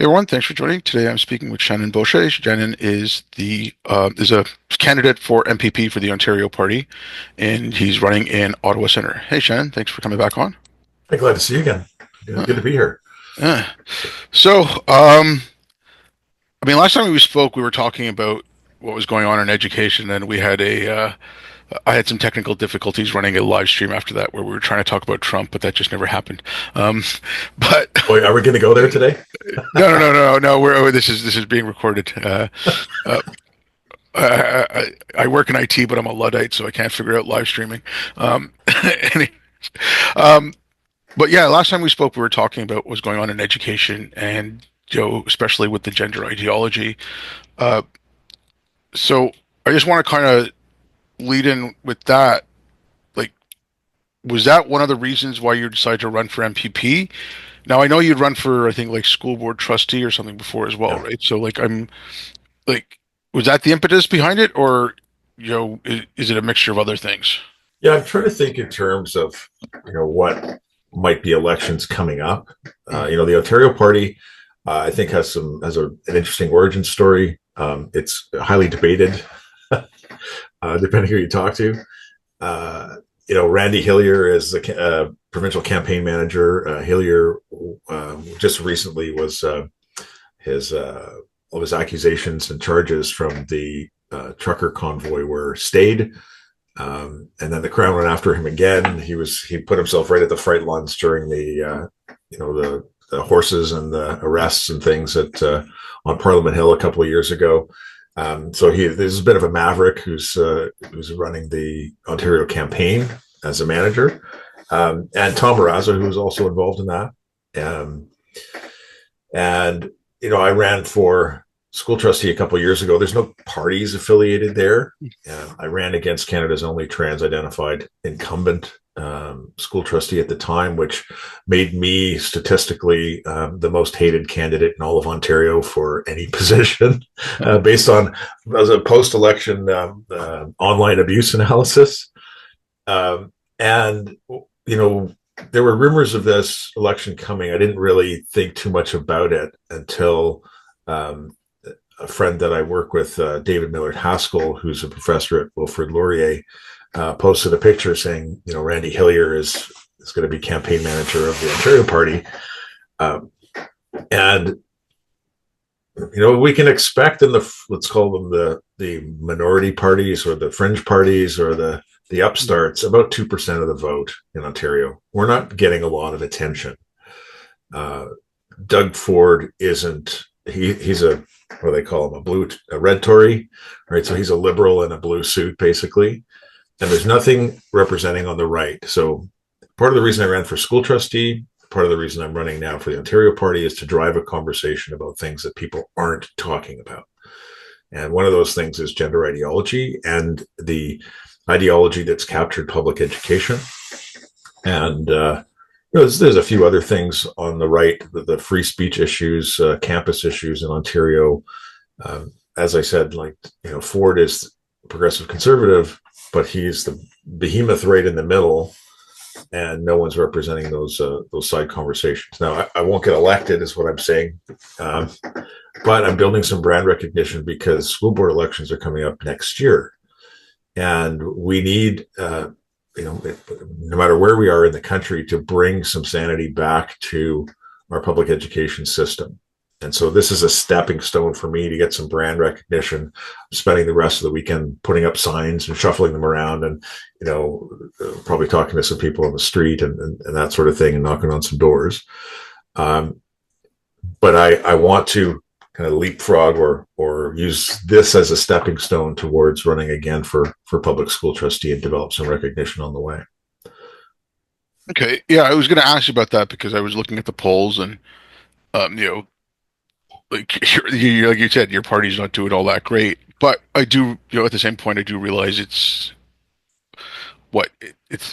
Hey everyone, thanks for joining. Today I'm speaking with Shannon Boschy. Shannon is a candidate for MPP for the Ontario Party, and he's running in Ottawa Centre. Hey Shannon, thanks for coming back on. Hey, glad to see you again. Uh, Good to be here. uh. So, um, last time we spoke, we were talking about what was going on in education, and I had some technical difficulties running a live stream after that, where we were trying to talk about Trump, but that just never happened. Um, but Boy, are we going to go there today? no. This is being recorded. Uh, I work in IT, but I'm a Luddite, so I can't figure out live streaming. Um, any- um, but yeah, last time we spoke, we were talking about what's going on in education, and especially with the gender ideology. Uh, so I just want to kind of lead in with that. Like, was that one of the reasons why you decided to run for MPP? Now I know you'd run for, I think, like school board trustee or something before as well, Yeah. right? So like, was that the impetus behind it, or is it a mixture of other things? Yeah, I'm trying to think in terms of, what might be elections coming up. The Ontario Party, I think has an interesting origin story. It's highly debated, depending who you talk to. Randy Hillier is the provincial campaign manager. Hillier just recently was his all of his accusations and charges from the trucker convoy were stayed. And then the Crown went after him again. He put himself right at the front lines during the horses and the arrests and things on Parliament Hill a couple of years ago. So there's a bit of a maverick who's running the Ontario campaign as a manager, and Tom Marazza, who was also involved in that. Um, and I ran for school trustee a couple of years ago. There's no parties affiliated there. I ran against Canada's only trans-identified incumbent school trustee at the time, which made me statistically the most hated candidate in all of Ontario for any position, based on as a post-election online abuse analysis. And there were rumors of this election coming. I didn't really think too much about it until a friend that I work with, David Millard Haskell, who's a professor at Wilfrid Laurier, posted a picture saying, Randy Hillier is going to be campaign manager of the Ontario Party. And we can expect in let's call them the minority parties or the fringe parties or the upstarts about 2% of the vote in Ontario. We're not getting a lot of attention. Doug Ford isn't. He's a, what do they call him, a red Tory, right? So he's a liberal in a blue suit, basically. And there's nothing representing on the right. So part of the reason I ran for school trustee, part of the reason I'm running now for the Ontario Party is to drive a conversation about things that people aren't talking about. And one of those things is gender ideology and the ideology that's captured public education. And there's a few other things on the right, the free speech issues, campus issues in Ontario. As I said, Ford is progressive conservative, but he's the behemoth right in the middle, and no one's representing those side conversations. Now, I won't get elected, is what I'm saying, but I'm building some brand recognition because school board elections are coming up next year, and we need. No matter where we are in the country, to bring some sanity back to our public education system. And so this is a stepping stone for me to get some brand recognition. I'm spending the rest of the weekend putting up signs and shuffling them around and, probably talking to some people on the street and that sort of thing and knocking on some doors. But I want to kind of leapfrog or use this as a stepping stone towards running again for public school trustee and develop some recognition on the way. Okay, yeah, I was going to ask you about that because I was looking at the polls and like like you said, your party's not doing all that great. But I do, at the same point, I do realize it's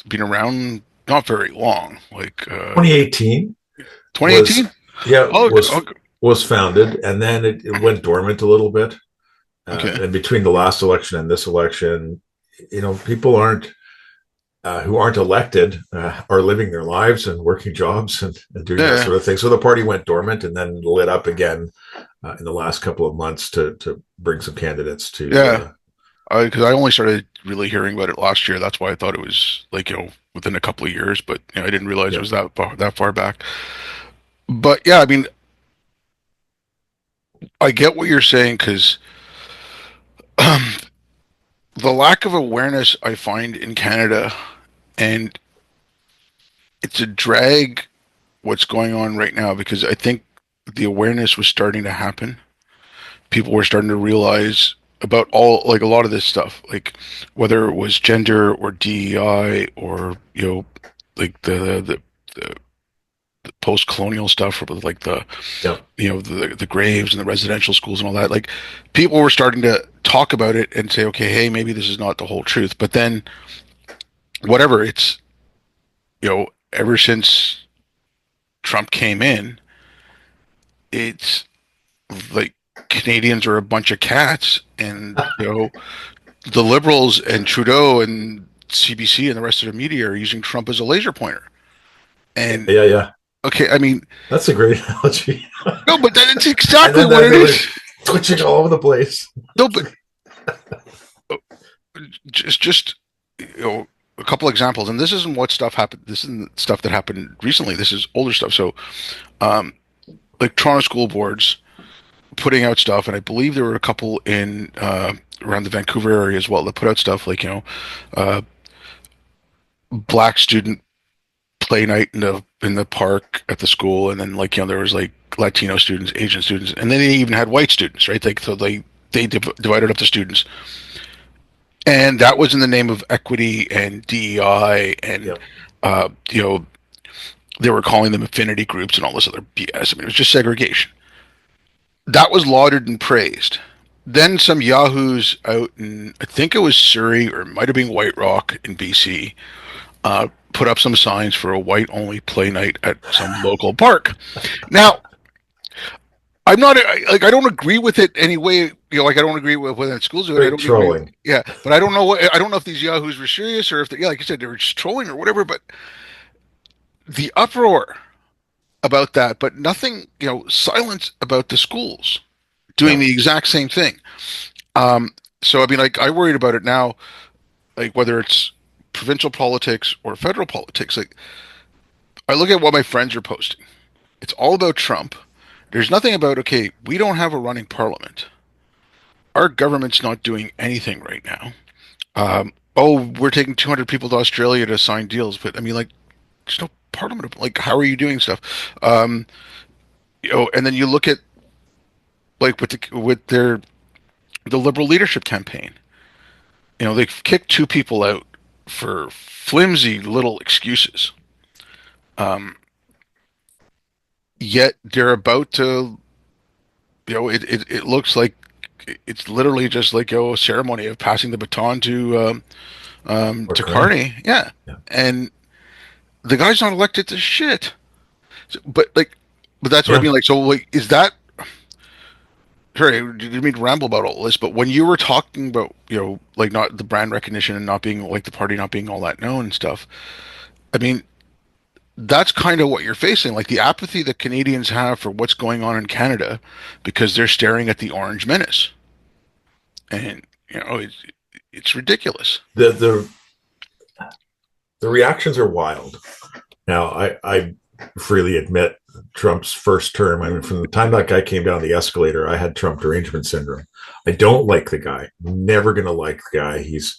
been around not very long, like 2018 was 2018. yeah Oh, was okay. was founded, and then it went dormant a little bit. Okay. And between the last election and this election, people aren't who aren't elected are living their lives and working jobs and doing that Yeah, sort of thing. So the party went dormant and then lit up again in the last couple of months to bring some candidates to. yeah. Because I only started really hearing about it last year. That's why I thought it was like, within a couple of years, but I didn't realize it Yeah, was that far back. But yeah, I mean, I get what you're saying because the lack of awareness I find in Canada, and it's a drag what's going on right now because I think the awareness was starting to happen. People were starting to realize about all like a lot of this stuff, like whether it was gender or DEI or like the post-colonial stuff with like the yeah, the graves and the residential schools and all that. Like people were starting to talk about it and say, okay, hey, maybe this is not the whole truth. But then whatever, it's ever since Trump came in, it's like Canadians are a bunch of cats, and the liberals and Trudeau and CBC and the rest of the media are using Trump as a laser pointer. And yeah, yeah. okay, I mean, That's a great analogy. no, but that's And exactly then what it they is. were twitching all over the place. No, but just a couple examples, and this isn't what stuff happened. This isn't stuff that happened recently. This is older stuff. So, um, like Toronto school boards putting out stuff, and I believe there were a couple in around the Vancouver area as well that put out stuff like uh, black student play night in the park at the school, and then like there was like Latino students, Asian students, and then they even had white students, right? Like so they divided up the students, and that was in the name of equity and DEI, and Yep. uh, you know they were calling them affinity groups and all this other BS. I mean, it was just segregation. That was lauded and praised. Then some yahoos out in I think it was Surrey or it might have been White Rock in BC put up some signs for a white only play night at some local park. Now, I'm not like I don't agree with it anyway. Like I don't agree with when schools do it. I Great don't agree. trolling. Yeah, but I don't know what I don't know if these yahoos were serious or if they, yeah, like I said, they were just trolling or whatever. But the uproar about that, but nothing, silence about the schools doing Yeah. the exact same thing. Um, so I mean, like I worried about it now, like whether it's provincial politics or federal politics. Like I look at what my friends are posting. It's all about Trump. There's nothing about, okay, we don't have a running parliament. Our government's not doing anything right now. Oh, we're taking 200 people to Australia to sign deals, but I mean, like, there's no parliament. Like, how are you doing stuff? Um, and then you look at like with the liberal leadership campaign. They've kicked two people out for flimsy little excuses. Um, Yet they're about to, it looks like it's literally just like a ceremony of passing the baton Or to Carney. Carney. Yeah, Yeah. and the guy's not elected to shit. But that's what I Yeah. mean. Like, so like, is that? Sorry, I didn't mean to ramble about all this, but when you were talking about, like not the brand recognition and not being like the party not being all that known and stuff, I mean, that's kind of what you're facing, like the apathy that Canadians have for what's going on in Canada because they're staring at the orange menace. And, it's ridiculous. The the reactions are wild. Now, I freely admit Trump's first term. I mean, from the time that guy came down the escalator, I had Trump derangement syndrome. I don't like the guy. Never gonna like the guy. He's,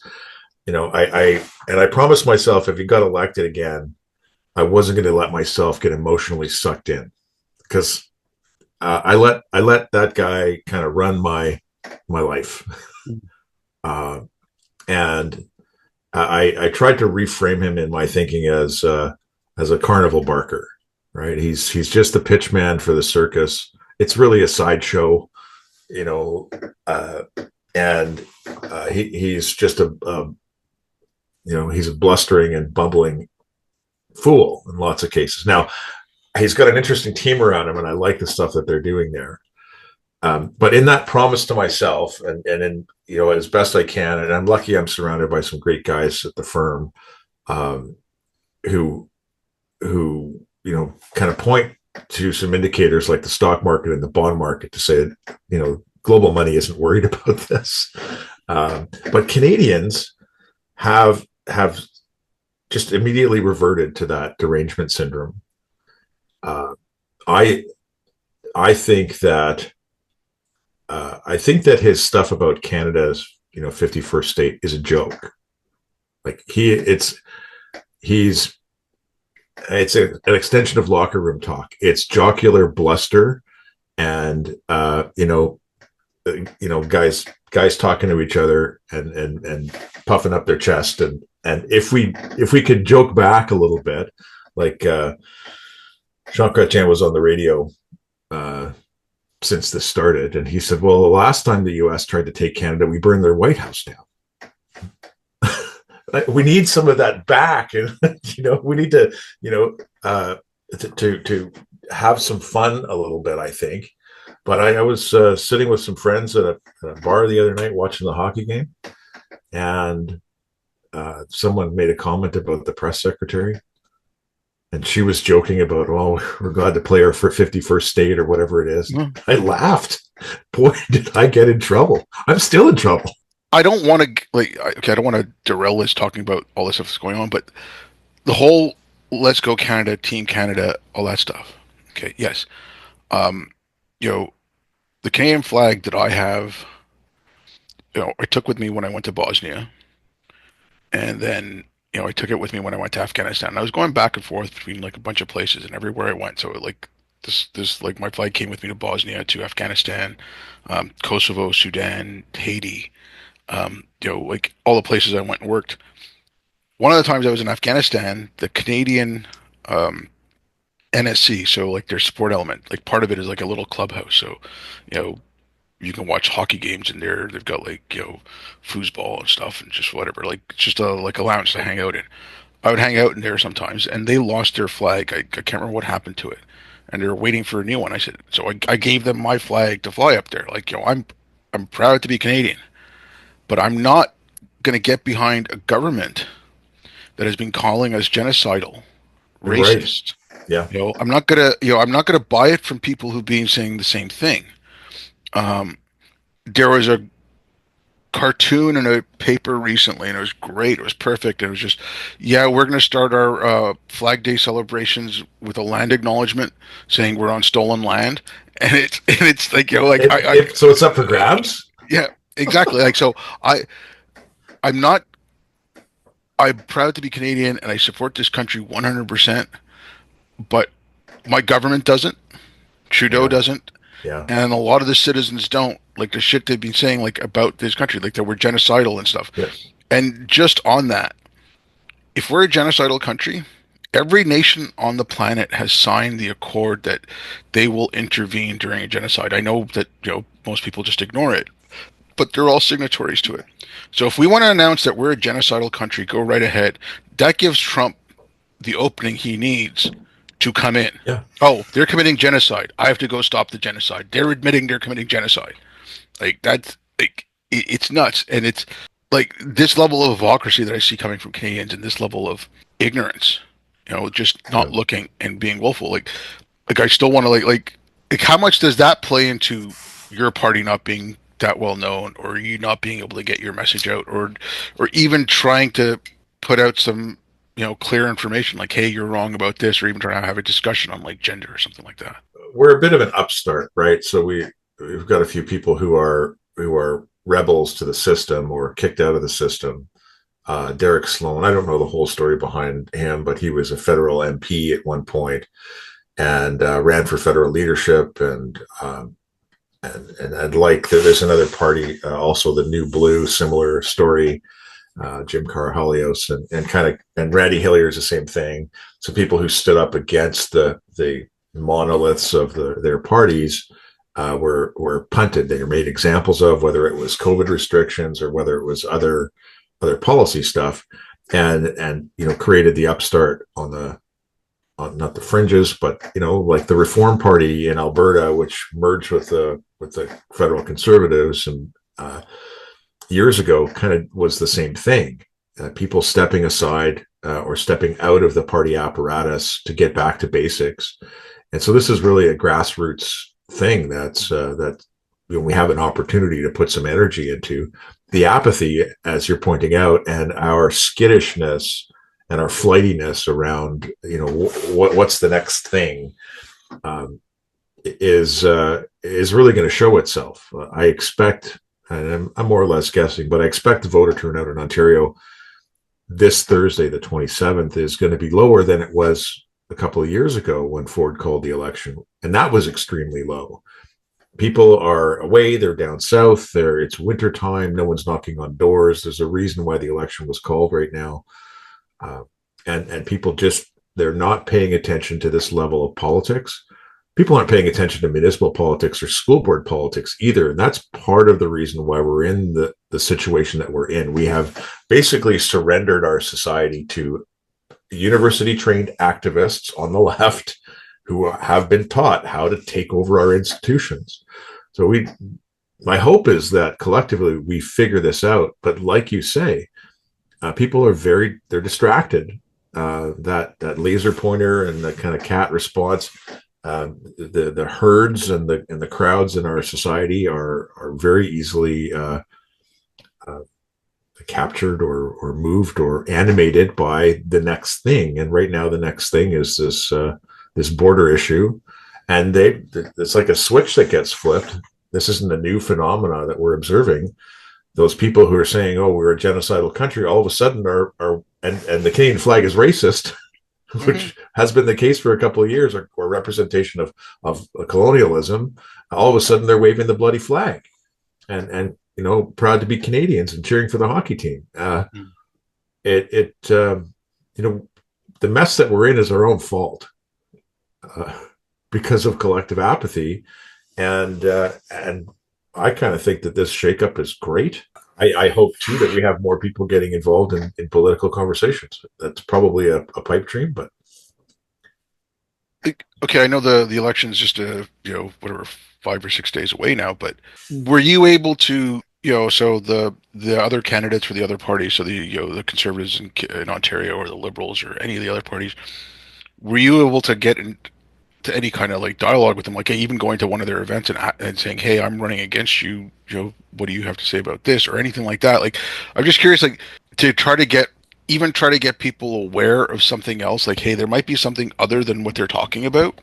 I promised myself if he got elected again, I wasn't going to let myself get emotionally sucked in because I let that guy kind of run my life, and I tried to reframe him in my thinking as a carnival barker. Right? He's just the pitch man for the circus. It's really a sideshow, you know, uh, and he's just he's a blustering and bumbling fool in lots of cases. Now, he's got an interesting team around him, and I like the stuff that they're doing there. But in that promise to myself, and in as best I can, and I'm lucky I'm surrounded by some great guys at the firm. um, who kind of point to some indicators like the stock market and the bond market to say that global money isn't worried about this. But Canadians have just immediately reverted to that derangement syndrome. Uh, I I think that his stuff about Canada's 51st state is a joke. Like he's an extension of locker room talk. It's jocular bluster, and guys talking to each other and puffing up their chest, and if we could joke back a little bit, like Jean Chrétien was on the radio uh, since this started, and he said, "Well, the last time the U.S. tried to take Canada, we burned their White House down." We need some of that back, and we need to to have some fun a little bit, I think. But I was sitting with some friends at a bar the other night watching the hockey game, and someone made a comment about the press secretary, and she was joking about, "Oh, we're glad to play our 51st state," or whatever it is. Mm. I laughed. Boy, did I get in trouble. I'm still in trouble. I don't want to I don't want to derail this talking about all this stuff that's going on, but the whole "Let's Go Canada," Team Canada, all that stuff. Okay, yes, um, you know, the Canadian flag that I have, I took with me when I went to Bosnia, and then I took it with me when I went to Afghanistan. And I was going back and forth between like a bunch of places, and everywhere I went, so like this like my flag came with me to Bosnia, to Afghanistan, Kosovo, Sudan, Haiti, like all the places I went and worked. One of the times I was in Afghanistan, the Canadian NSC, so like their sport element, like part of it is like a little clubhouse. So, you know, you can watch hockey games in there. They've got like, foosball and stuff and just whatever. Like it's just a lounge to hang out in. I would hang out in there sometimes, and they lost their flag. I can't remember what happened to it, and they were waiting for a new one. I said, so I gave them my flag to fly up there. Like, I'm proud to be Canadian, but I'm not going to get behind a government that has been calling us genocidal, Right. racist. Yeah. I'm not gonna buy it from people who've been saying the same thing. Um, there was a cartoon in a paper recently, and it was great. It was perfect. It was just, yeah, we're gonna start our Flag Day celebrations with a land acknowledgement, saying we're on stolen land, and it's like, like So it's up for grabs. yeah, exactly. Like, so I I'm not I'm proud to be Canadian, and I support this country 100%. But my government doesn't. Trudeau Yeah. doesn't, Yeah. and a lot of the citizens don't. Like the shit they've been saying, like about this country, like that we're genocidal and stuff. Yeah. And just on that, if we're a genocidal country, every nation on the planet has signed the accord that they will intervene during a genocide. I know that most people just ignore it, but they're all signatories to it. So if we want to announce that we're a genocidal country, go right ahead. That gives Trump the opening he needs to come in. Yeah. Oh, they're committing genocide. I have to go stop the genocide. They're admitting they're committing genocide. Like that's like it's nuts, and it's like this level of hypocrisy that I see coming from Canadians, and this level of ignorance. Just not Yeah. looking and being willful. Like I still want to like how much does that play into your party not being that well known, or you not being able to get your message out, or even trying to put out some clear information like, hey, you're wrong about this, or even trying to have a discussion on like gender or something like that. We're a bit of an upstart, right? So we've got a few people who are rebels to the system or kicked out of the system. Derek Sloan, I don't know the whole story behind him, but he was a federal MP at one point and ran for federal leadership. And like there's another party, also the New Blue, similar story. Jim Carhalios and kind of, and Randy Hillier is the same thing. So people who stood up against the monoliths of their parties were punted. They were made examples of, whether it was COVID restrictions or whether it was other policy stuff, and created the upstart on not the fringes, but like the Reform Party in Alberta, which merged with the federal Conservatives and years ago, kind of was the same thing. people stepping aside or stepping out of the party apparatus to get back to basics. And so this is really a grassroots thing that we have an opportunity to put some energy into. The apathy, as you're pointing out, and our skittishness and our flightiness around, what's the next thing, um, is really going to show itself. I expect, and I'm more or less guessing, but I expect the voter turnout in Ontario this Thursday, the 27th, is going to be lower than it was a couple of years ago when Ford called the election, and that was extremely low. People are away; they're down south. It's winter time. No one's knocking on doors. There's a reason why the election was called right now, uh, and people just they're not paying attention to this level of politics. People aren't paying attention to municipal politics or school board politics either. And that's part of the reason why we're in the situation that we're in. We have basically surrendered our society to university trained activists on the left who have been taught how to take over our institutions. So my hope is that collectively we figure this out. But like you say, people are they're distracted. That laser pointer and the kind of cat response, the herds and the crowds in our society are very easily uh, captured or moved or animated by the next thing. And right now, the next thing is this border issue, and it's like a switch that gets flipped. This isn't a new phenomena that we're observing. Those people who are saying, "Oh, we're a genocidal country," all of a sudden and the Canadian flag is racist, Mm-hmm. which has been the case for a couple of years, or representation of colonialism. All of a sudden, they're waving the bloody flag, and proud to be Canadians and cheering for the hockey team. It the mess that we're in is our own fault, uh, because of collective apathy, and I kind of think that this shakeup is great. I hope too that we have more people getting involved in political conversations. That's probably a pipe dream, but Okay, I know the election is just whatever 5 or 6 days away now, but were you able to so the other candidates for the other parties, so the Conservatives in Ontario or the Liberals or any of the other parties, were you able to get into any kind of like dialogue with them, like even going to one of their events and saying, "Hey, I'm running against you. What do you have to say about this?" or anything like that? Like, I'm just curious, like to try to get people aware of something else, like, hey, there might be something other than what they're talking about.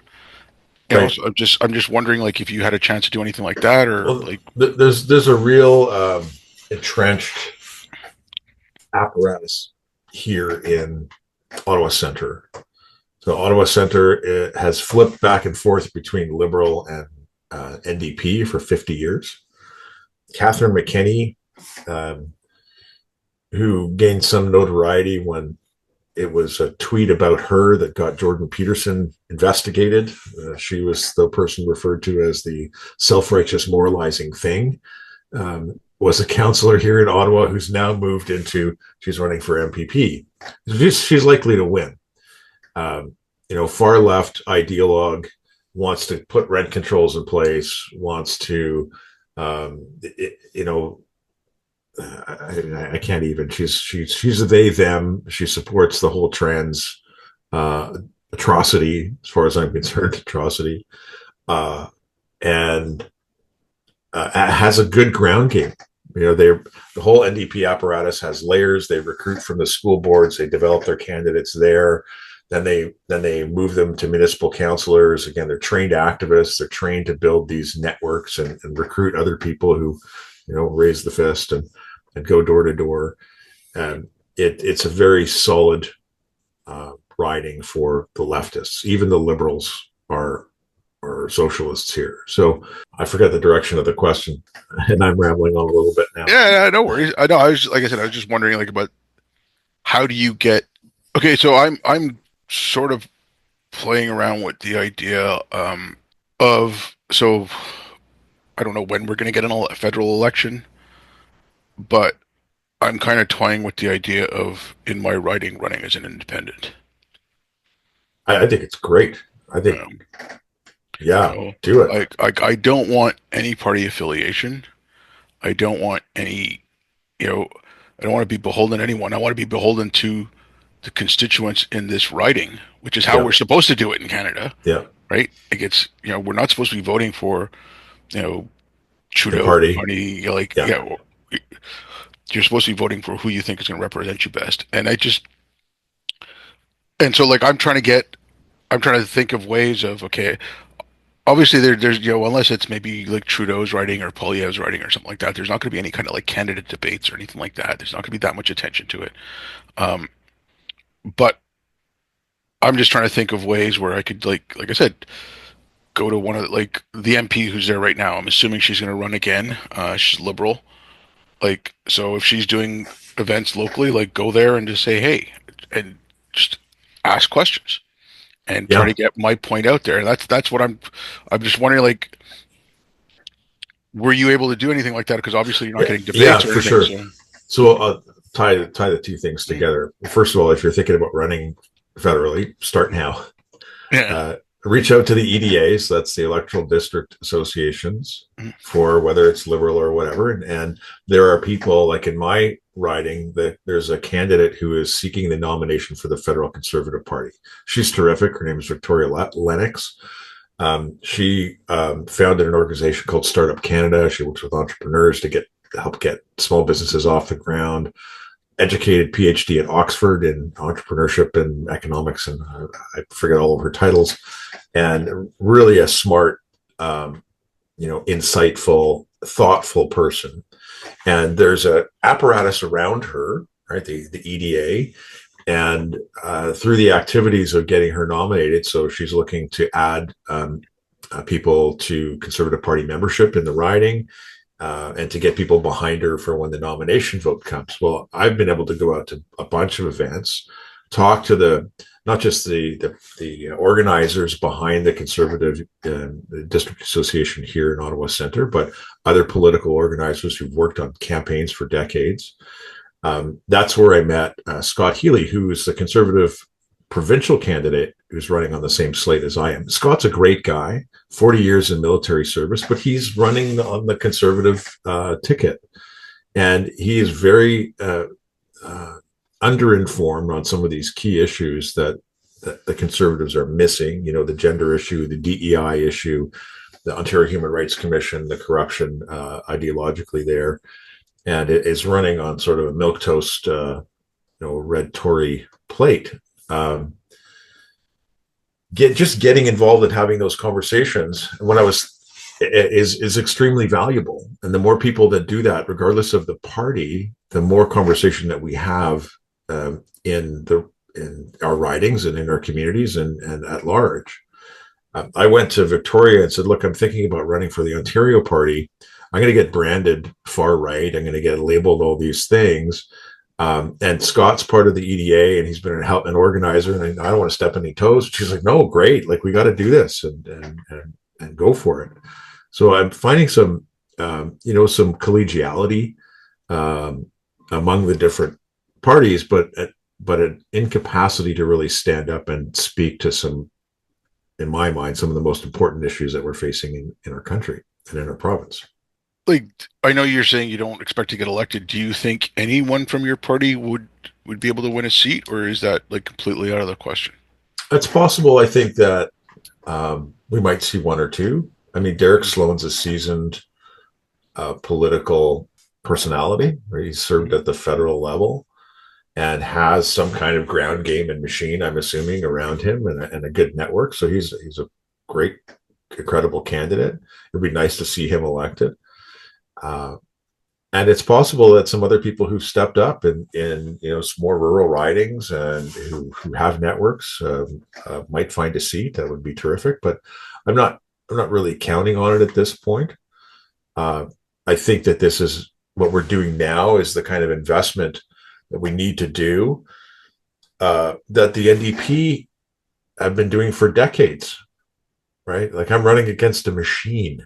right. So I'm just wondering, like, if you had a chance to do anything like that, or Well, like, there's a real entrenched apparatus here in Ottawa Centre. So Ottawa Centre has flipped back and forth between Liberal and NDP for 50 years. Catherine McKenney, um, who gained some notoriety when it was a tweet about her that got Jordan Peterson investigated. She was the person referred to as the self-righteous moralizing thing. Was a councillor here in Ottawa who's now moved into, she's running for MPP. She's likely to win. Far left ideologue, wants to put rent controls in place, wants to, I can't even. She's a they them. She supports the whole trans atrocity, as far as I'm concerned, atrocity, uh, and has a good ground game. The whole NDP apparatus has layers. They recruit from the school boards. They develop their candidates there. Then they move them to municipal councillors. Again, they're trained activists. They're trained to build these networks and recruit other people who, raise the fist and go door to door. And it's a very solid riding for the leftists. Even the liberals are socialists here. So I forgot the direction of the question, and I'm rambling on a little bit now. yeah, no worries. I know. I was like I said, I was just wondering, like, about how do you get. Okay, so I'm sort of playing around with the idea of so I don't know when we're going to get a federal election, but I'm kind of toying with the idea of in my writing running as an independent. I think it's great. I think, Um, you yeah, know, do it. I don't want any party affiliation. I don't want any, you know, I don't want to be beholden to anyone. I want to be beholden to the constituents in this riding, which is how Yeah. we're supposed to do it in Canada, Yeah. right? Like it's, we're not supposed to be voting for, you know, The Trudeau party. party. Like, Yeah. you're supposed to be voting for who you think is going to represent you best. And so like I'm trying to think of ways of, okay, obviously there's, unless it's maybe like Trudeau's writing or Poilievre's writing or something like that, there's not going to be any kind of like candidate debates or anything like that. There's not going to be that much attention to it. Um, but I'm just trying to think of ways where I could like I said, go to one of like the MP who's there right now. I'm assuming she's going to run again. She's liberal. Like, so if she's doing events locally, like go there and just say, hey, and just ask questions and try Yeah. to get my point out there. And that's what I'm just wondering, like, were you able to do anything like that? Because obviously you're not Yeah. getting Yeah, debates or for anything. sure. So So tie the two things together. First of all, if you're thinking about running federally, start now. yeah, Uh, Reach out to the EDAs, that's the electoral district associations, for whether it's liberal or whatever. And there are people like in my riding that there's a candidate who is seeking the nomination for the federal conservative party. She's terrific. Her name is Victoria Lennox. She founded an organization called Startup Canada. She works with entrepreneurs to help get small businesses off the ground. Educated PhD at Oxford in entrepreneurship and economics, and I forget all of her titles. And really a smart, insightful, thoughtful person. And there's a apparatus around her, right? The EDA, and through the activities of getting her nominated, so she's looking to add people to Conservative Party membership in the riding, and to get people behind her for when the nomination vote comes. Well, I've been able to go out to a bunch of events, talk to the not just the organizers behind the Conservative District Association here in Ottawa Centre, but other political organizers who've worked on campaigns for decades. That's where I met Scott Healy, who is the Conservative provincial candidate who's running on the same slate as I am. Scott's a great guy, 40 years in military service, but he's running on the Conservative ticket. And he is very underinformed on some of these key issues that the Conservatives are missing, the gender issue, the DEI issue, the Ontario Human Rights Commission, the corruption ideologically there. And it is running on sort of a milquetoast, red Tory plate. Just getting involved in having those conversations when I was is extremely valuable. And the more people that do that, regardless of the party, the more conversation that we have in our ridings and in our communities and at large. I went to Victoria and said, "Look, I'm thinking about running for the Ontario Party. I'm going to get branded far right. I'm going to get labeled all these things." And Scott's part of the EDA, and he's been an organizer, and I don't want to step on any toes. She's like, "No, great! Like we got to do this and go for it." So I'm finding some collegiality among the different parties, but an incapacity to really stand up and speak to in my mind, some of the most important issues that we're facing in our country and in our province. like I know you're saying you don't expect to get elected. Do you think anyone from your party would be able to win a seat, or is that like completely out of the question? It's possible. I think that we might see one or two. I mean, Derek Sloan's a seasoned political personality. Where he served at the federal level and has some kind of ground game and machine, I'm assuming, around him and a good network. So he's a great, credible candidate. It'd be nice to see him elected. Uh, and it's possible that some other people who've stepped up in some more rural ridings and who have networks might find a seat. That would be terrific. But I'm not really counting on it at this point. Uh, I think that this is what we're doing now is the kind of investment that we need to do that the NDP have been doing for decades, right? Like I'm running against a machine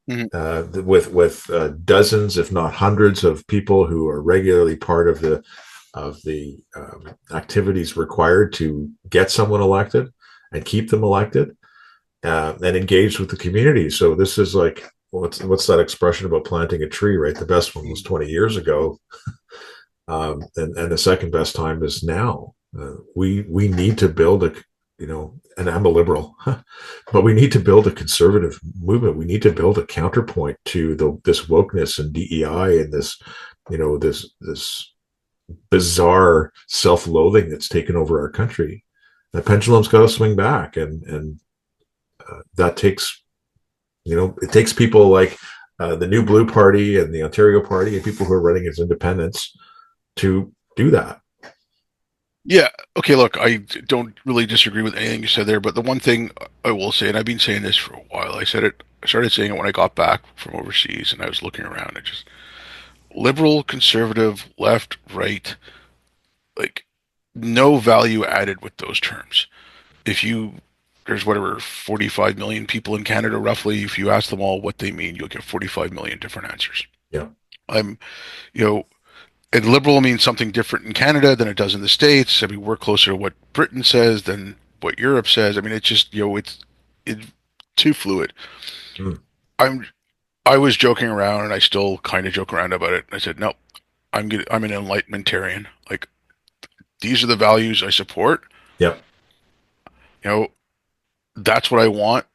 Mhm. with dozens, if not hundreds, of people who are regularly part of the activities required to get someone elected and keep them elected and engaged with the community. So this is like what's that expression about planting a tree, right? The best one was 20 years ago. And the second best time is now. We need to build a, and I'm a liberal, but we need to build a conservative movement. We need to build a counterpoint to this wokeness and DEI and this, this bizarre self-loathing that's taken over our country. The pendulum's got to swing back, and that takes, it takes people like the New Blue Party and the Ontario Party and people who are running as independents to do that. Yeah. Okay. Look, I don't really disagree with anything you said there, but the one thing I will say, and I've been saying this for a while, I started saying it when I got back from overseas and I was looking around. It just liberal, conservative, left, right, like no value added with those terms. If you, there's whatever, 45 million people in Canada roughly. If you ask them all what they mean, you'll get 45 million different answers. Yeah. I'm, you know, and liberal means something different in Canada than it does in the States. I mean, we're closer to what Britain says than what Europe says. I mean, it's just, it's too fluid. Mm. I'm, I was joking around and I still kind of joke around about it. I said, no, I'm an enlightenmentarian. Like, these are the values I support. Yep. You know, that's what I want.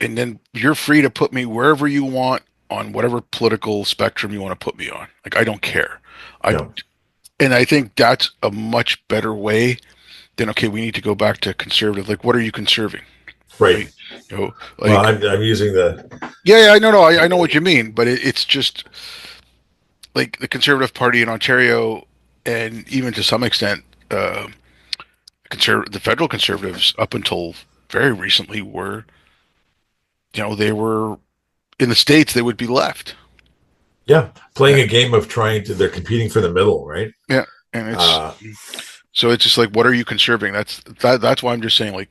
And then you're free to put me wherever you want on whatever political spectrum you want to put me on. Like, I don't care. I Yeah. and I think that's a much better way than, okay, we need to go back to conservative. Like, what are you conserving, Right. right? You know, Well, like, I'm using the yeah, I know, no, I know what you mean, but it's just like the Conservative Party in Ontario, and even to some extent, the federal conservatives up until very recently were, they were in the states they would be left. yeah, Yeah, playing a game of trying to. They're competing for the middle, right? yeah, and it's Uh, so it's just like, what are you conserving? That's why I'm just saying, like,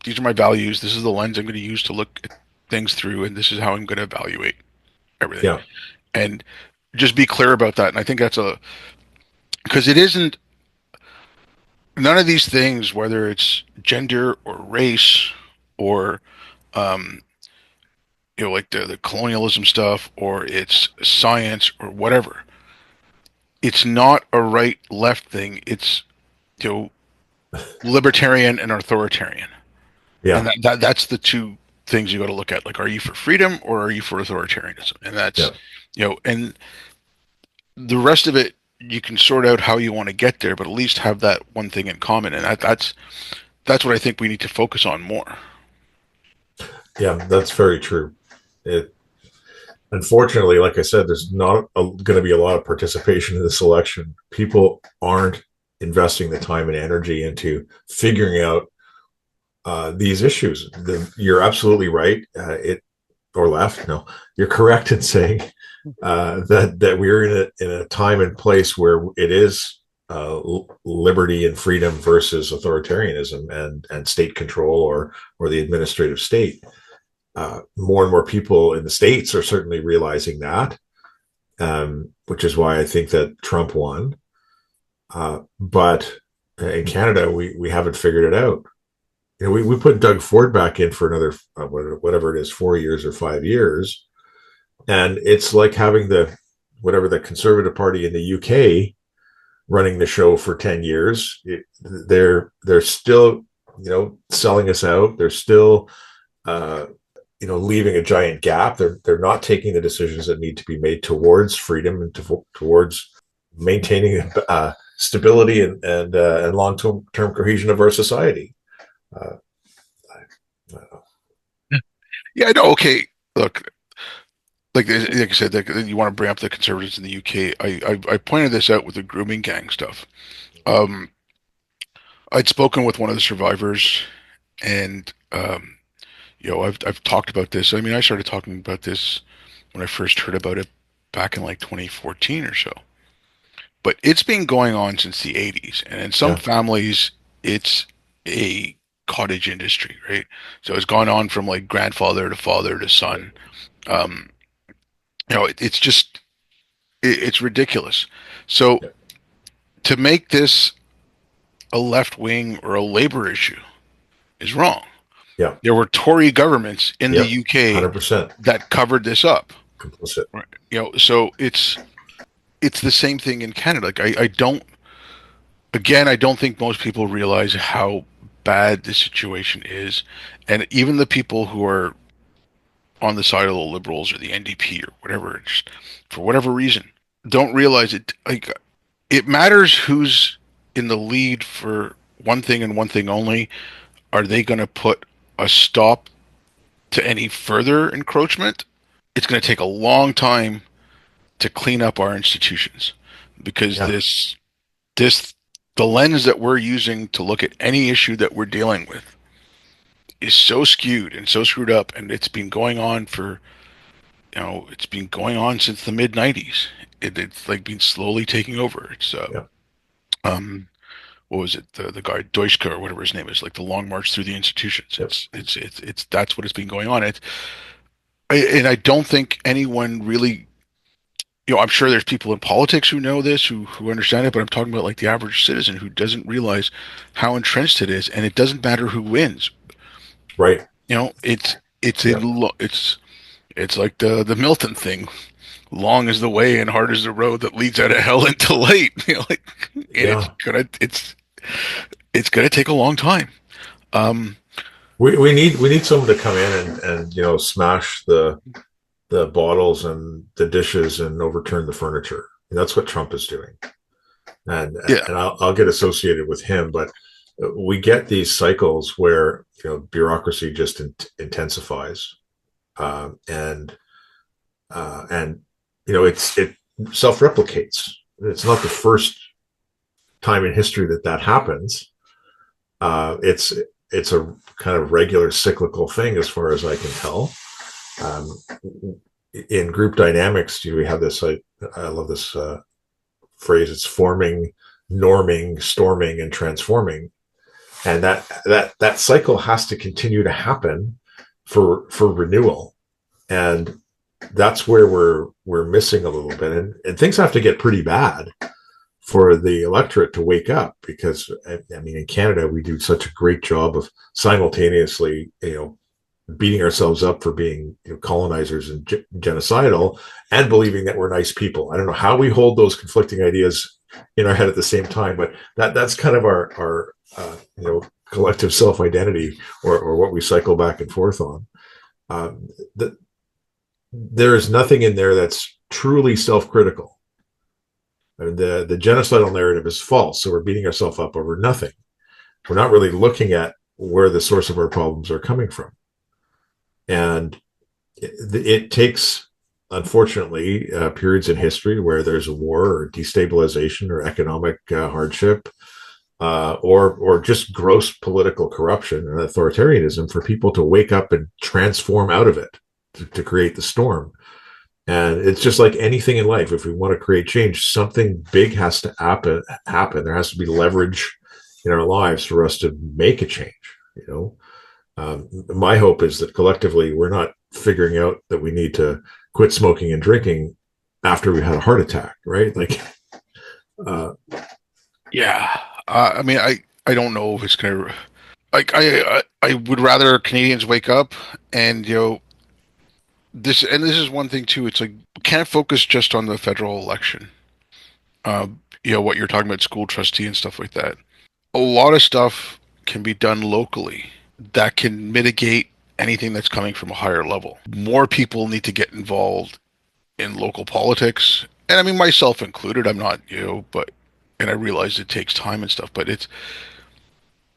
these are my values. This is the lens I'm going to use to look at things through, and this is how I'm going to evaluate everything. yeah, And just be clear about that. And I think that's a because it isn't none of these things, whether it's gender or race or um, like the colonialism stuff, or it's science or whatever. It's not a right left thing. It's you know libertarian and authoritarian, and yeah, that's the two things you got to look at. Like, are you for freedom or are you for authoritarianism? And that's yeah, and the rest of it you can sort out how you want to get there, but at least have that one thing in common, and that's what I think we need to focus on more. yeah. That's very true. It Unfortunately, like I said, there's not going to be a lot of participation in this election. People aren't investing the time and energy into figuring out these issues. You're absolutely right. It or left? No, you're correct in saying that we're in a time and place where it is liberty and freedom versus authoritarianism and state control or the administrative state. More and more people in the states are certainly realizing that, which is why I think that Trump won. But in Canada, we haven't figured it out. We put Doug Ford back in for another whatever it is, 4 years or 5 years, and it's like having the Conservative Party in the UK running the show for 10 years. They're still selling us out. They're still leaving a giant gap. They're not taking the decisions that need to be made towards freedom and towards maintaining stability and long term cohesion of our society. Uh, Yeah, I know. Okay, look, like I said, you want to bring up the conservatives in the UK. I pointed this out with the grooming gang stuff. Um, I'd spoken with one of the survivors, and I've talked about this. I mean, I started talking about this when I first heard about it back in like 2014 or so. But it's been going on since the 80s, and in some yeah, families, it's a cottage industry, right? So it's gone on from like grandfather to father to son. Um, it's just it's ridiculous. So yeah, to make this a left wing or a labor issue is wrong. yeah, There were Tory governments in the yep, UK 100% that covered this up. complicit. Right? So it's the same thing in Canada. Like I don't again, I don't think most people realize how bad the situation is, and even the people who are on the side of the Liberals or the NDP or whatever, just for whatever reason, don't realize it. Like it matters who's in the lead for one thing and one thing only. Are they going to put a stop to any further encroachment? It's going to take a long time to clean up our institutions because Yeah, this the lens that we're using to look at any issue that we're dealing with is so skewed and so screwed up, and it's been going on for it's been going on since the mid '90s. It's like been slowly taking over. It's yeah, um what was it, the guy Deutschke or whatever his name is, like the long march through the institutions. yep, It's that's what it's been going on. And I don't think anyone really, I'm sure there's people in politics who know this, who understand it, but I'm talking about like the average citizen who doesn't realize how entrenched it is, and it doesn't matter who wins. right, It's yeah, it's like the Milton thing. Long is the way and hard is the road that leads out of hell into light. Like, and yeah. it's gonna take a long time. Um, We need someone to come in and smash the bottles and the dishes and overturn the furniture. And that's what Trump is doing. And yeah, and I'll get associated with him, but we get these cycles where bureaucracy just intensifies, and and it self replicates. It's not the first time in history that happens. It's a kind of regular cyclical thing, as far as I can tell. Um, in group dynamics, we have this. I love this phrase. It's forming, norming, storming, and transforming, and that cycle has to continue to happen for renewal, and that's where we're missing a little bit, and things have to get pretty bad for the electorate to wake up, because I mean, in Canada we do such a great job of simultaneously beating ourselves up for being colonizers and genocidal, and believing that we're nice people. I don't know how we hold those conflicting ideas in our head at the same time, but that's kind of our collective self identity, or what we cycle back and forth on. The, there is nothing in there that's truly self critical. I mean, the genocidal narrative is false, so we're beating ourselves up over nothing. We're not really looking at where the source of our problems are coming from. And it takes, unfortunately, periods in history where there's a war or destabilization or economic hardship, or just gross political corruption and authoritarianism, for people to wake up and transform out of it, to create the storm. And it's just like anything in life. If we want to create change, something big has to happen. There has to be leverage in our lives for us to make a change. My hope is that collectively we're not figuring out that we need to quit smoking and drinking after we had a heart attack, right? Like, uh, yeah. I mean, I don't know if it's gonna like I would rather Canadians wake up and this is one thing too. It's like we can't focus just on the federal election. What you're talking about, school trustee and stuff like that. A lot of stuff can be done locally that can mitigate anything that's coming from a higher level. More people need to get involved in local politics, and I mean myself included. I'm not, but and I realize it takes time and stuff, but it's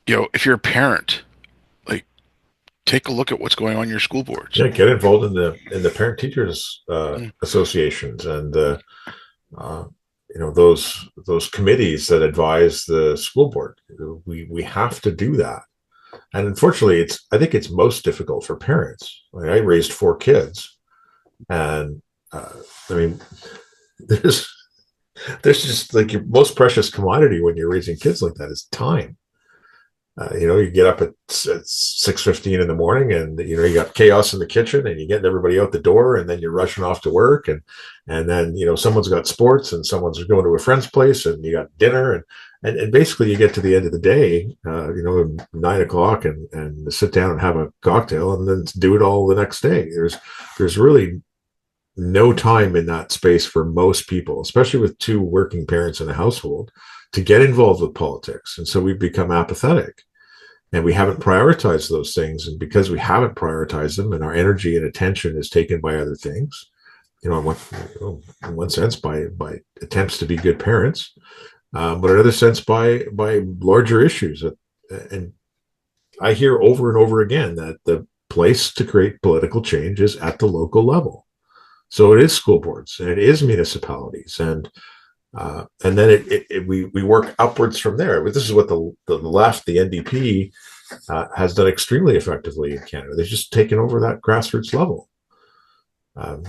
if you're a parent, like take a look at what's going on in your school boards. yeah, get involved in the parent teachers Mm. associations, and uh, those committees that advise the school board. We have to do that. And unfortunately, I think it's most difficult for parents. I raised 4 kids, and uh, I mean, there's there's just, like, your most precious commodity when you're raising kids like that is time. You get up at 6:15 in the morning, and you got chaos in the kitchen, and you're getting everybody out the door, and then you're rushing off to work, and then someone's got sports, and someone's going to a friend's place, and you got dinner, and basically you get to the end of the day, 9 o'clock, and sit down and have a cocktail, and then do it all the next day. There's really no time in that space for most people, especially with two working parents in a household, to get involved with politics. And so we've become apathetic and we haven't prioritized those things. And because we haven't prioritized them and our energy and attention is taken by other things, in one sense by attempts to be good parents, but in another sense by larger issues. And I hear over and over again that the place to create political change is at the local level. So it is school boards and it is municipalities, and then we work upwards from there. But this is what the left, the NDP, has done extremely effectively in Canada. They've just taken over that grassroots level.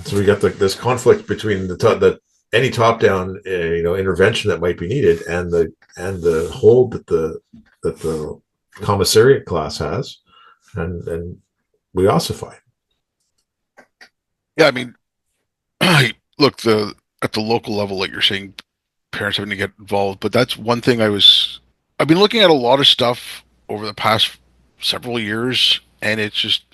So we got this conflict between the any top down intervention that might be needed and the hold that the commissariat class has, and we ossify. Yeah, I mean, look, the at the local level, like you're saying, parents having to get involved, but that's one thing I've been looking at a lot of stuff over the past several years, and it's just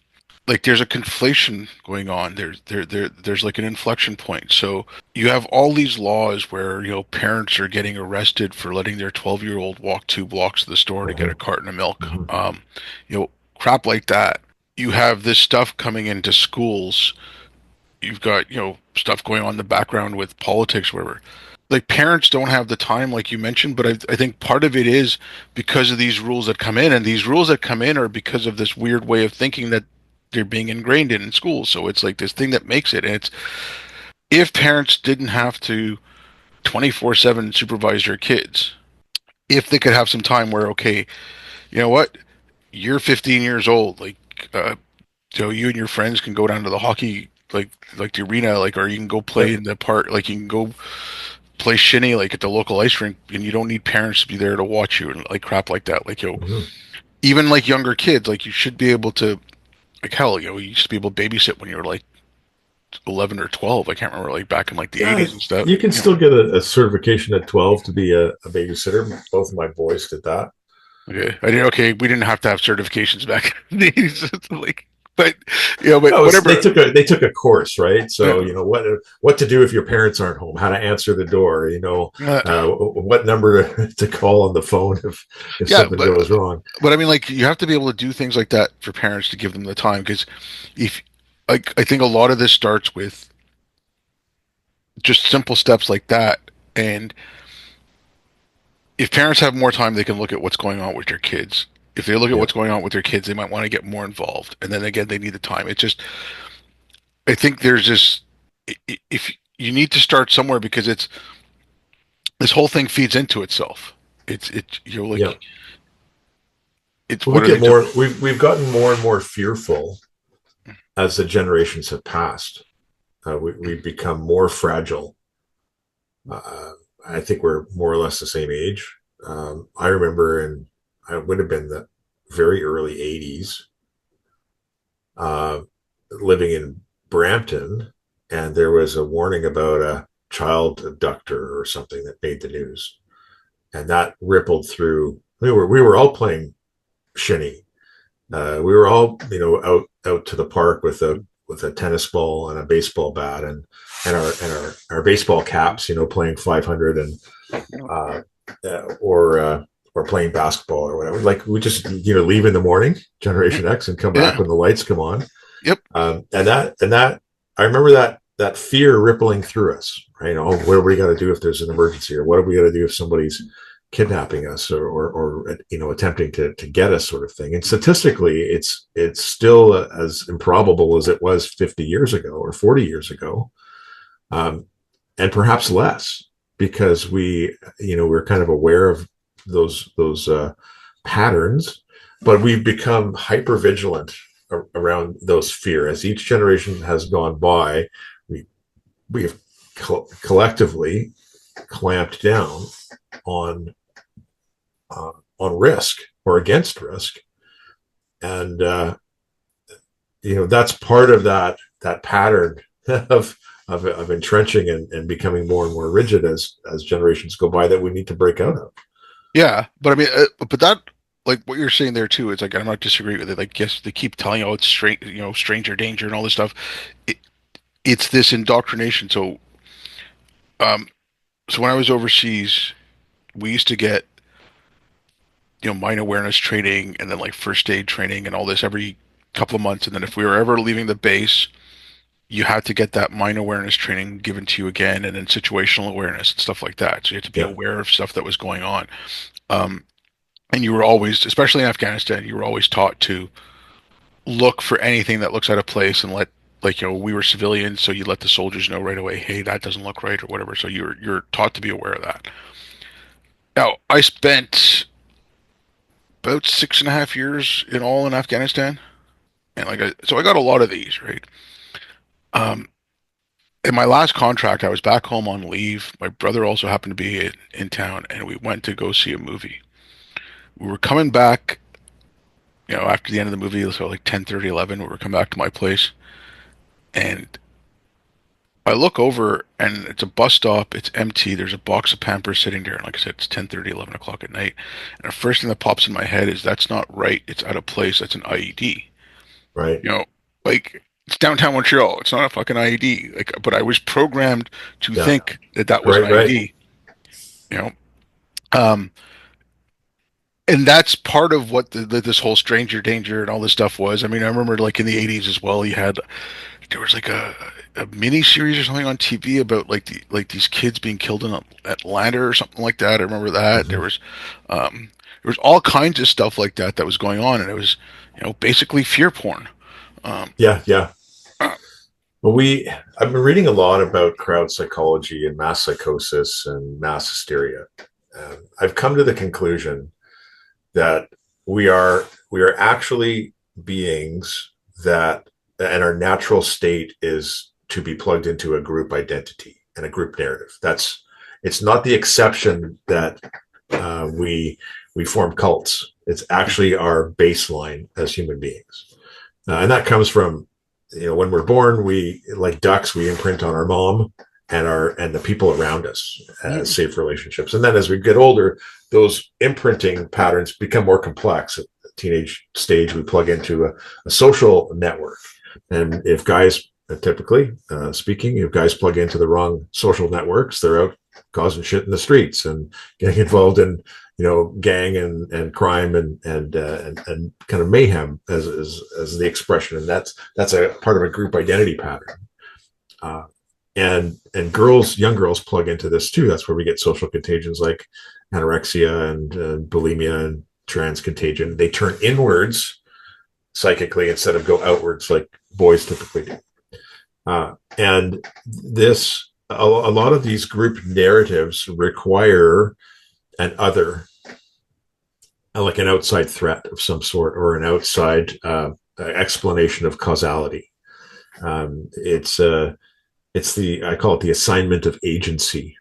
like there's a conflation going on. There's like an inflection point. So you have all these laws where, parents are getting arrested for letting their 12-year-old walk 2 blocks to the store to get a Mm-hmm. carton of milk. Mm-hmm. Crap like that. You have this stuff coming into schools. You've got, stuff going on in the background with politics, wherever. Like parents don't have the time, like you mentioned, but I think part of it is because of these rules that come in, and these rules that come in are because of this weird way of thinking that they're being ingrained in schools. So it's like this thing that makes it. And it's if parents didn't have to 24/7 supervise their kids, if they could have some time where, okay, you know what, you're 15 years old, like, you and your friends can go down to the hockey, like the arena, like, or you can go play Yep. in the park, like you can go play shinny, like at the local ice rink, and you don't need parents to be there to watch you and like crap like that. Like, Mm-hmm. even like younger kids, like you should be able to, like, hell, you used to be able to babysit when you were like 11 or 12. I can't remember, like back in like the Yeah, 80s and stuff. you can still get a certification at 12 to be a babysitter. Both of my boys did that. Okay, I didn't. Okay, we didn't have to have certifications back in the 80s. Like, but but No, they whatever. took a course, right? Uh, So what to do if your parents aren't home, how to answer the door, uh, what number to call on the phone if yeah, something goes wrong. but I mean, like, you have to be able to do things like that for parents to give them the time, because if like I think a lot of this starts with just simple steps like that, and if parents have more time, they can look at what's going on with their kids. If they look at Yeah, what's going on with their kids, they might want to get more involved. And then again, they need the time. It's just, I think there's this, if you need to start somewhere, because it's, this whole thing feeds into itself. yeah. Like, it's, Well, what are they doing? we've gotten more and more fearful as the generations have passed. We've become more fragile. Uh, I think we're more or less the same age. I remember, and I would have been the very early '80s, uh, living in Brampton, and there was a warning about a child abductor or something that made the news, and that rippled through. We were all playing shinny. We were all out to the park with a tennis ball and a baseball bat and our baseball caps, playing 500 and uh, or playing basketball or whatever. Like we just leave in the morning, Generation X, and come back Yeah. when the lights come on. Yep. And that I remember that fear rippling through us. Right? Oh, what do we got to do if there's an emergency, or what do we got to do if somebody's kidnapping us or attempting to get us, sort of thing. And statistically, it's still as improbable as it was 50 years ago or 40 years ago, and perhaps less, because we're kind of aware of those patterns, but we've become hyper vigilant around those fear. As each generation has gone by, we have collectively clamped down on on risk or against risk, and that's part of that pattern of entrenching and becoming more and more rigid as generations go by, that we need to break out of. Yeah. But I mean, but that, like what you're saying there too, it's like, I'm not disagreeing with it. Like, yes, they keep telling you, oh, it's strange, stranger danger and all this stuff. it's this indoctrination. Um, so when I was overseas, we used to get, mine awareness training and then like first aid training and all this every couple of months. And then if we were ever leaving the base, you had to get that mine awareness training given to you again, and then situational awareness and stuff like that. So you had to be Yeah, aware of stuff that was going on. Um, and you were always, especially in Afghanistan, you were always taught to look for anything that looks out of place and let, like, we were civilians, so you let the soldiers know right away, hey, that doesn't look right or whatever. So you're taught to be aware of that. Now, I spent about 6.5 years in all in Afghanistan, and so I got a lot of these, right? Um, in my last contract, I was back home on leave. My brother also happened to be in town, and we went to go see a movie. We were coming back, after the end of the movie, so like 10:30, 11. We were coming back to my place, and I look over, and it's a bus stop. It's empty. There's a box of Pampers sitting there. And like I said, it's 10:30, 11 o'clock at night. And the first thing that pops in my head is that's not right. It's out of place. That's an IED. right. You know, like it's downtown Montreal. It's not a fucking IED. Like, but I was programmed to Yeah, think that that was an right, right. IED. You know, um, and that's part of what this whole stranger danger and all this stuff was. I mean, I remember like in the '80s as well. There was like a mini series or something on TV about like these kids being killed in Atlanta or something like that. I remember that Hmm. there was all kinds of stuff like that that was going on, and it was basically fear porn. Um, Yeah, yeah. uh, Well, I've been reading a lot about crowd psychology and mass psychosis and mass hysteria. I've come to the conclusion that we are actually beings that, and our natural state is to be plugged into a group identity and a group narrative. It's not the exception that we form cults. It's actually our baseline as human beings, and that comes from, when we're born, we, like ducks, we imprint on our mom and the people around us as yeah, safe relationships. And then as we get older, those imprinting patterns become more complex. At the teenage stage, we plug into a social network. And if guys, typically speaking, if guys plug into the wrong social networks, they're out causing shit in the streets and getting involved in, gang and crime and kind of mayhem as the expression. And that's a part of a group identity pattern. Uh, and young girls plug into this too. That's where we get social contagions like anorexia and bulimia and trans contagion. They turn inwards psychically instead of go outwards like boys typically do. And a lot of these group narratives require an other, like an outside threat of some sort or an outside explanation of causality. I call it the assignment of agency.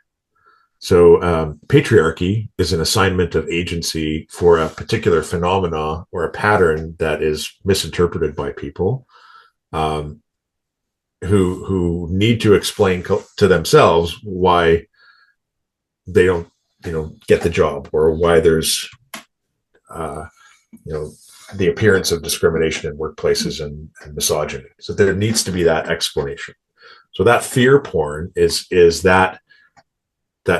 So patriarchy is an assignment of agency for a particular phenomena or a pattern that is misinterpreted by people, um, who need to explain to themselves why they don't, get the job, or why there's, uh, you know, the appearance of discrimination in workplaces and misogyny. So there needs to be that explanation. So that fear porn is that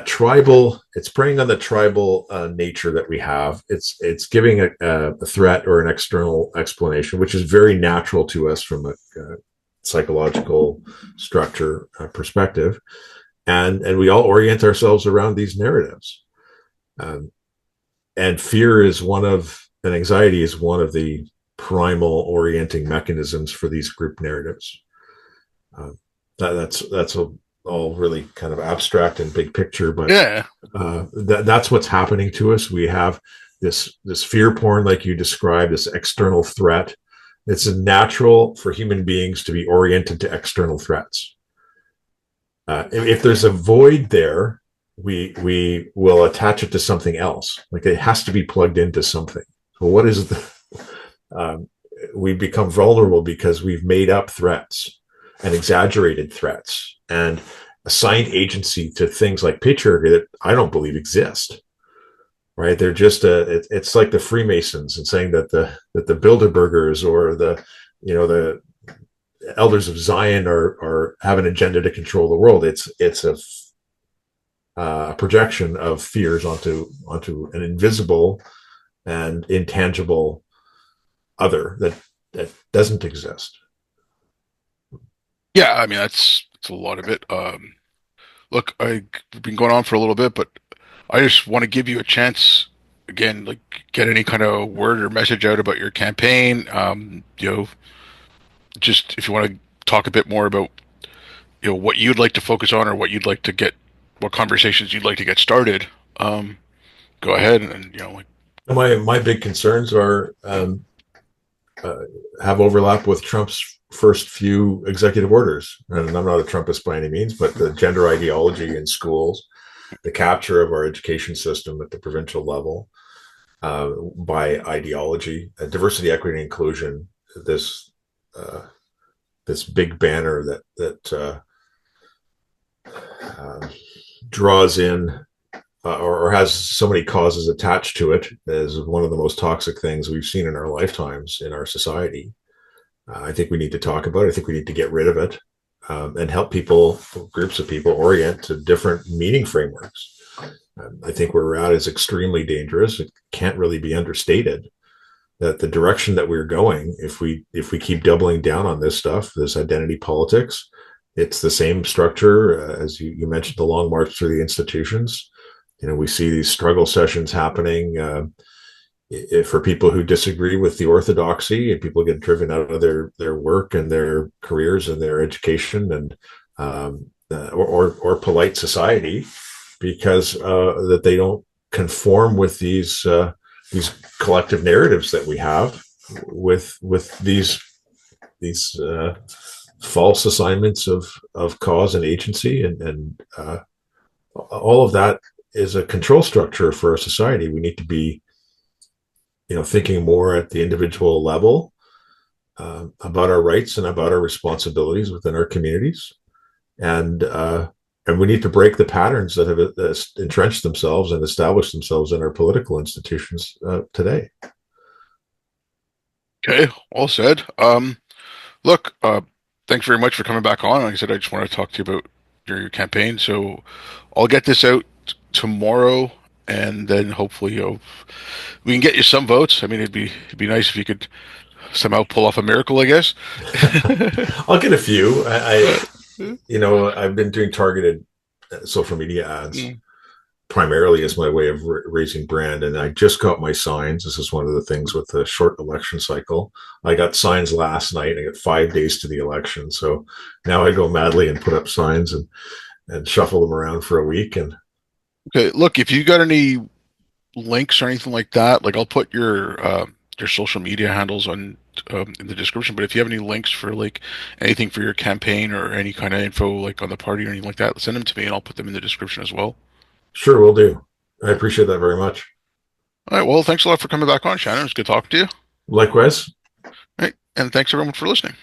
tribal. It's preying on the tribal nature that we have. It's giving a threat or an external explanation, which is very natural to us from a psychological structure perspective, and we all orient ourselves around these narratives. Um, and fear is and anxiety is one of the primal orienting mechanisms for these group narratives. Uh, that's all really kind of abstract and big picture, but yeah. that's what's happening to us. We have this fear porn, like you described, this external threat. It's natural for human beings to be oriented to external threats. If there's a void there, we will attach it to something else. Like it has to be plugged into something. So what is the? Um, we become vulnerable because we've made up threats and exaggerated threats and assigned agency to things like patriarchy that I don't believe exist. Right? They're just it's like the Freemasons and saying that the Bilderbergers or the elders of Zion are have an agenda to control the world. It's a projection of fears onto an invisible and intangible other that doesn't exist. Yeah, I mean that's a lot of it. Look, I've been going on for a little bit, but I just want to give you a chance again, like get any kind of word or message out about your campaign. Just if you want to talk a bit more about what you'd like to focus on or what you'd like to get, what conversations you'd like to get started. Um, Go ahead and like My big concerns are uh, have overlap with Trump's first few executive orders. And I'm not a Trumpist by any means, but the gender ideology in schools, the capture of our education system at the provincial level by ideology, diversity, equity, and inclusion. This uh, this big banner that draws in or has so many causes attached to it is one of the most toxic things we've seen in our lifetimes in our society. I think we need to talk about it. I think we need to get rid of it and help people, groups of people, orient to different meaning frameworks. I think where we're at is extremely dangerous. It can't really be understated that the direction that we're going, if we keep doubling down on this stuff, this identity politics, it's the same structure as you mentioned, the long march through the institutions. We see these struggle sessions happening for people who disagree with the orthodoxy, and people get driven out of their work and their careers and their education and or polite society because that they don't conform with these collective narratives that we have with these false assignments of cause and agency and all of that is a control structure for a society. We need to be thinking more at the individual level about our rights and about our responsibilities within our communities, and we need to break the patterns that have entrenched themselves and established themselves in our political institutions today. okay, all said. Look, thanks very much for coming back on. Like I said, I just want to talk to you about your campaign. So I'll get this out tomorrow, and then hopefully we can get you some votes. I mean, it'd be nice if you could somehow pull off a miracle, I guess. I'll get a few. Uh, I've been doing targeted social media ads mm, primarily as my way of raising brand. And I just got my signs. This is one of the things with the short election cycle. I got signs last night. I got 5 days to the election. So now I go madly and put up signs and shuffle them around for a week. And okay, look, if you got any links or anything like that, like I'll put your social media handles on in the description. But if you have any links for like anything for your campaign or any kind of info like on the party or anything like that, send them to me and I'll put them in the description as well. sure, will do. I appreciate that very much. All right. Well, thanks a lot for coming back on, Shannon. It's good talking to you. All Likewise. right, and thanks everyone for listening.